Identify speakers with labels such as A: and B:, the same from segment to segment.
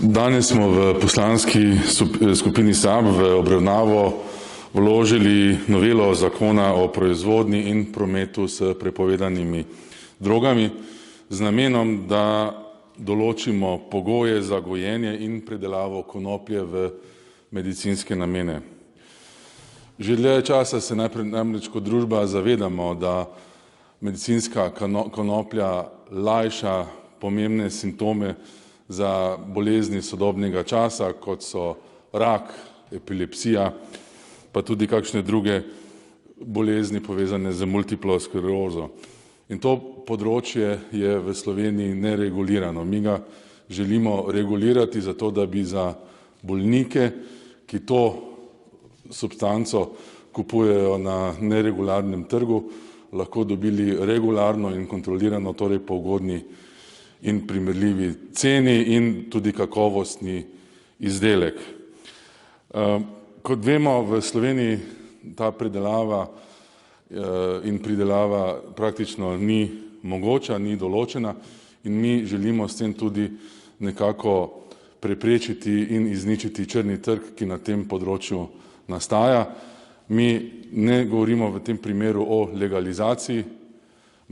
A: Danes smo v poslanski skupini SAB v obravnavo vložili novelo zakona o proizvodnji in prometu s prepovedanimi drogami z namenom, da določimo pogoje za gojenje in predelavo konoplje v medicinske namene. Že dlje časa se namreč kot družba zavedamo, da medicinska konoplja lajša pomembne simptome za bolezni sodobnega časa, kot so rak, epilepsija, pa tudi kakšne druge bolezni povezane z multiplo sklerozo. In to področje je v Sloveniji neregulirano. Mi ga želimo regulirati zato, da bi za bolnike, ki to substanco kupujejo na neregularnem trgu, lahko dobili regularno in kontrolirano, torej po ugodni in primerljivi ceni in tudi kakovostni izdelek. Kot vemo, v Sloveniji ta predelava in pridelava praktično ni mogoča, ni določena in mi želimo s tem tudi nekako preprečiti in izničiti črni trg, ki na tem področju nastaja. Mi ne govorimo v tem primeru o legalizaciji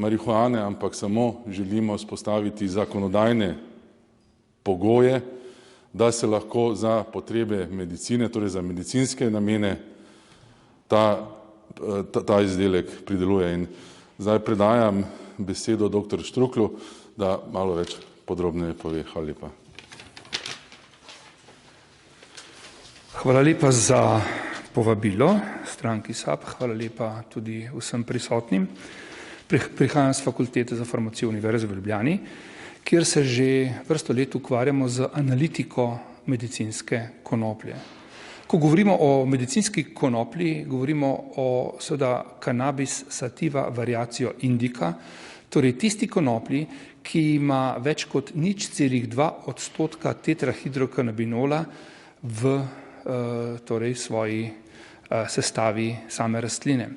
A: marihuane, ampak samo želimo vzpostaviti zakonodajne pogoje, da se lahko za potrebe medicine, torej za medicinske namene, ta izdelek prideluje. In zdaj predajam besedo dr. Štruklju, da malo več podrobneje pove. Hvala lepa.
B: Hvala lepa za povabilo stranki SAB, hvala lepa tudi vsem prisotnim. Prihajam z Fakultete za farmacijo Univerze v Ljubljani, kjer se že vrsto let ukvarjamo z analitiko medicinske konoplje. Ko govorimo o medicinski konoplji, govorimo o seveda cannabis sativa variacio indica, torej tisti konoplji, ki ima več kot 0,2% tetrahidrokanabinola v torej svoji sestavi same rastline.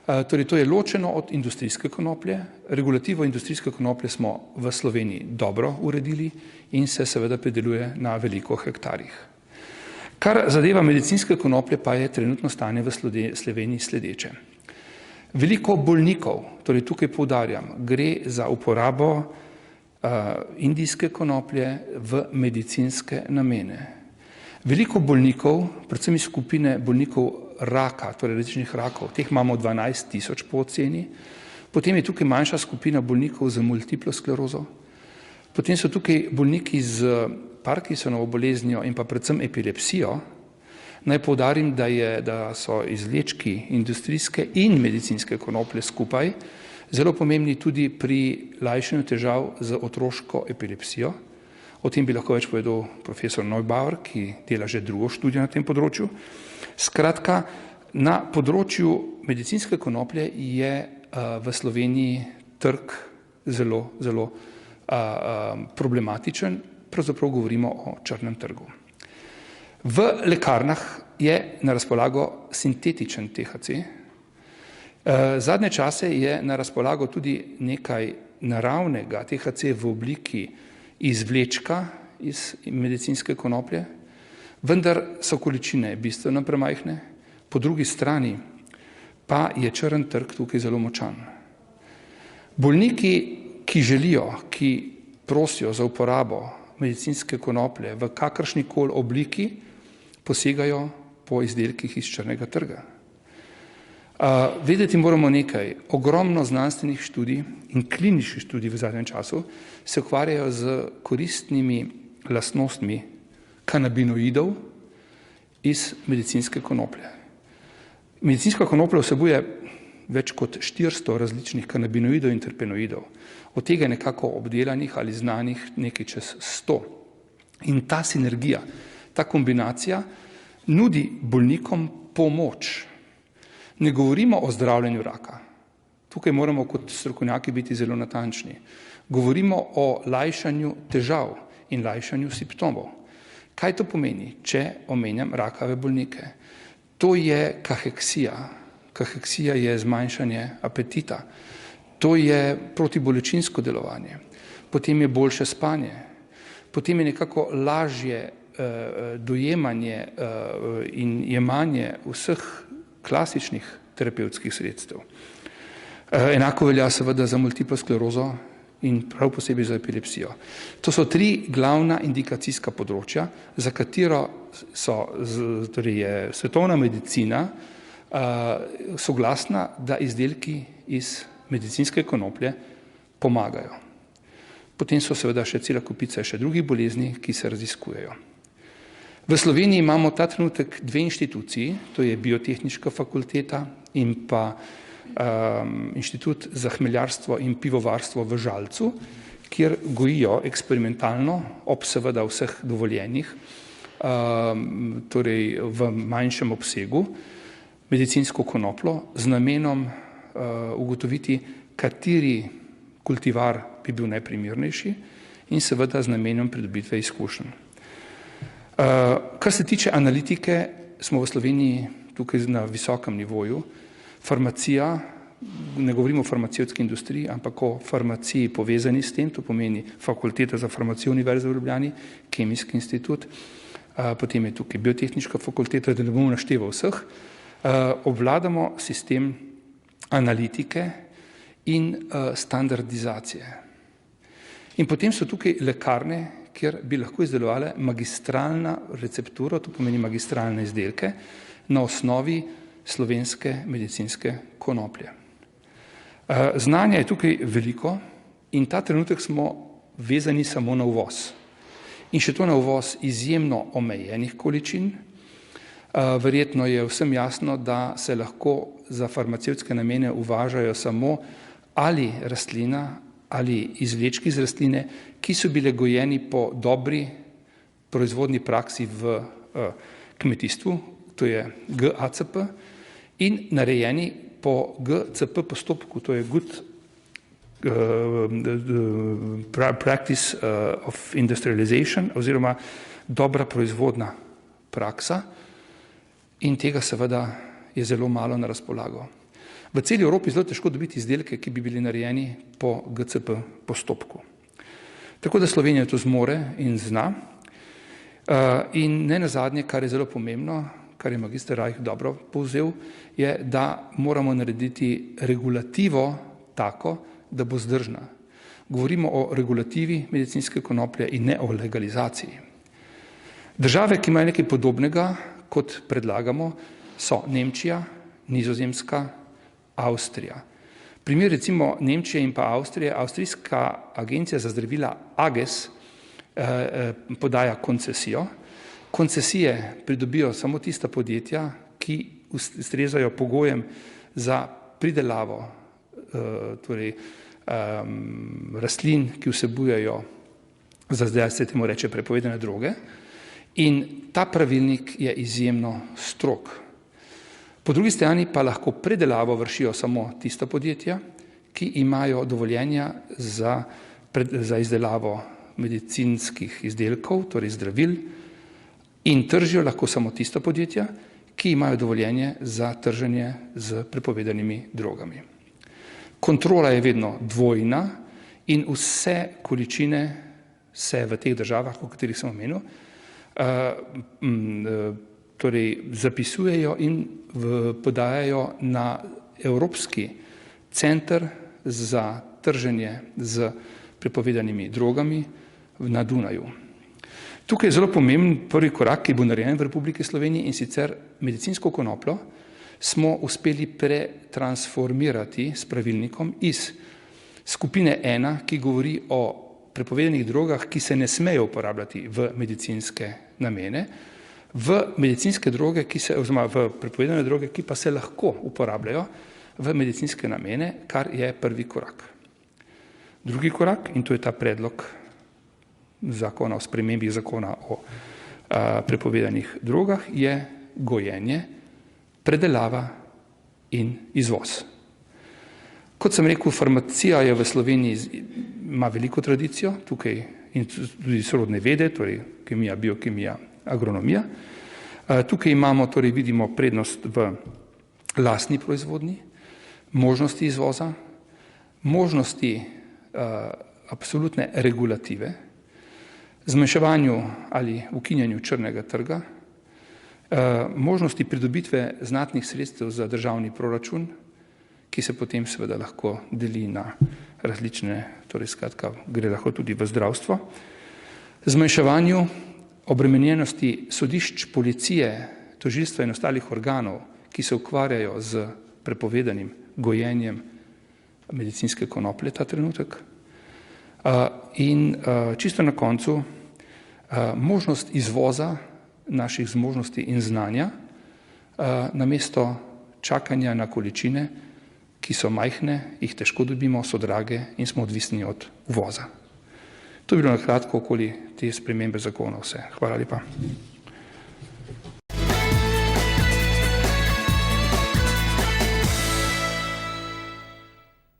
B: Torej, to je ločeno od industrijske konoplje. Regulativo industrijske konoplje smo v Sloveniji dobro uredili in se seveda predeluje na veliko hektarjih. Kar zadeva medicinske konoplje, pa je trenutno stanje v Sloveniji sledeče. Veliko bolnikov, torej tukaj poudarjam, gre za uporabo indijske konoplje v medicinske namene. Veliko bolnikov, predvsem iz skupine bolnikov raka, torej različnih rakov, teh imamo 12,000 po oceni, potem je tukaj manjša skupina bolnikov z multiplo sklerozo, potem so tukaj bolniki z Parkinsonovo boleznijo in pa predvsem epilepsijo. Naj poudarim, da so izvlečki industrijske in medicinske konoplje skupaj zelo pomembni tudi pri lajšanju težav z otroško epilepsijo. O tem bi lahko več povedal profesor Neubauer, ki dela že drugo študijo na tem področju. Skratka, na področju medicinske konoplje je v Sloveniji trg zelo problematičen, pravzaprav govorimo o črnem trgu. V lekarnah je na razpolago sintetičen THC. Zadnje čase je na razpolago tudi nekaj naravnega THC v obliki izvlečka iz medicinske konoplje, vendar so količine bistveno premajhne, po drugi strani pa je črn trg tukaj zelo močan. Bolniki, ki želijo, ki prosijo za uporabo medicinske konoplje v kakršnikoli obliki, posegajo po izdelkih iz črnega trga. Vedeti moramo nekaj, ogromno znanstvenih študij in kliničnih študij v zadnjem času se ukvarjajo z koristnimi lastnostmi kanabinoidov iz medicinske konoplje. Medicinska konoplja vsebuje več kot 400 različnih kanabinoidov in terpenoidov, od tega nekako obdelanih ali znanih nekaj čez 100. In ta sinergija, ta kombinacija nudi bolnikom pomoč. Ne govorimo o zdravljenju raka. Tukaj moramo kot strokovnjaki biti zelo natančni. Govorimo o lajšanju težav in lajšanju simptomov. Kaj to pomeni, če omenjam rakave bolnike? To je kaheksija. Kaheksija je zmanjšanje apetita. To je protibolečinsko delovanje. Potem je boljše spanje. potem je nekako lažje dojemanje in jemanje vseh klasičnih terapevtskih sredstev. Enako velja seveda za multiplo sklerozo in prav posebej za epilepsijo. To so 3 glavna indikacijska področja, za katero je svetovna medicina soglasna, da izdelki iz medicinske konoplje pomagajo. Potem so seveda še cela kupica še drugih bolezni, ki se raziskujejo. V Sloveniji imamo ta trenutek 2 inštituciji, to je Biotehniška fakulteta in pa Inštitut za hmeljarstvo in pivovarstvo v Žalcu, kjer gojijo eksperimentalno, ob seveda vseh dovoljenih, torej v manjšem obsegu, medicinsko konoplo z namenom ugotoviti, kateri kultivar bi bil najprimernejši in seveda z namenom pridobitve izkušenj. Kar se tiče analitike, smo v Sloveniji tukaj na visokem nivoju. Farmacija, ne govorimo o farmacevtski industriji, ampak o farmaciji povezani s tem, to pomeni Fakulteta za farmacijo Univerze v Ljubljani, Kemijski institut, potem je tukaj Biotehniška fakulteta, da ne bomo našteval vseh, obvladamo sistem analitike in standardizacije. In potem so tukaj lekarne, kjer bi lahko izdelovale magistralna receptura, to pomeni magistralne izdelke, na osnovi slovenske medicinske konoplje. Znanja je tukaj veliko in ta trenutek smo vezani samo na uvoz. In še to na uvoz izjemno omejenih količin. Verjetno je vsem jasno, da se lahko za farmacevtske namene uvažajo samo ali rastlina ali izvlečki iz rastline, ki so bile gojeni po dobri proizvodni praksi v kmetijstvu, to je GACP, in narejeni po GCP postopku, to je Good Practice of Industrialization, oziroma dobra proizvodna praksa, in tega seveda je zelo malo na razpolago. V celi Evropi je zelo težko dobiti izdelke, ki bi bili narejeni po GCP postopku. Tako da Slovenija to zmore in zna. In ne nazadnje, kar je zelo pomembno, kar je magister Rajh dobro povzel, je, da moramo narediti regulativo tako, da bo vzdržna. Govorimo o regulativi medicinske konoplje in ne o legalizaciji. Države, ki imajo nekaj podobnega, kot predlagamo, so Nemčija, Nizozemska, Avstrija. Primer recimo Nemčije in pa Avstrije, Avstrijska agencija za zdravila AGES podaja koncesijo. Koncesije pridobijo samo tista podjetja, ki ustrezajo pogojem za pridelavo rastlin, ki vsebujejo, za zdaj se temu reče, prepovedane droge, in ta pravilnik je izjemno strog. Po drugi strani pa lahko predelavo vršijo samo tista podjetja, ki imajo dovoljenja za izdelavo medicinskih izdelkov, torej zdravil, in tržijo lahko samo tista podjetja, ki imajo dovoljenje za trženje z prepovedanimi drogami. Kontrola je vedno dvojna in vse količine se v teh državah, o katerih sem omenil, torej zapisujejo in podajajo na Evropski center za trženje z prepovedanimi drogami na Dunaju. Tukaj je zelo pomemben prvi korak, ki bo narejen v Republiki Sloveniji, in sicer medicinsko konopljo smo uspeli pretransformirati s pravilnikom iz skupine 1, ki govori o prepovedanih drogah, ki se ne smejo uporabljati v medicinske namene, v medicinske droge, oziroma v prepovedane droge, ki pa se lahko uporabljajo v medicinske namene, kar je prvi korak. Drugi korak, in to je ta predlog zakona o spremembi zakona o prepovedanih drogah, je gojenje, predelava in izvoz. Kot sem rekel, farmacija je v Sloveniji, ima veliko tradicijo, tukaj in tudi sorodne vede, torej kemija, biokemija, agronomija. Tukaj imamo, torej vidimo prednost v lastni proizvodnji, možnosti izvoza, možnosti absolutne regulative. zmanjševanju ali ukinjanju črnega trga, možnosti pridobitve znatnih sredstev za državni proračun, ki se potem seveda lahko deli na različne, torej skratka, gre lahko tudi v zdravstvo, zmanjševanju obremenjenosti sodišč, policije, tožilstva in ostalih organov, ki se ukvarjajo z prepovedanim gojenjem medicinske konoplje ta trenutek. In čisto na koncu možnost izvoza naših zmožnosti in znanja namesto čakanja na količine, ki so majhne, jih težko dobimo, so drage in smo odvisni od uvoza. To je bilo na kratko okoli te spremembe zakona vse. Hvala lepa.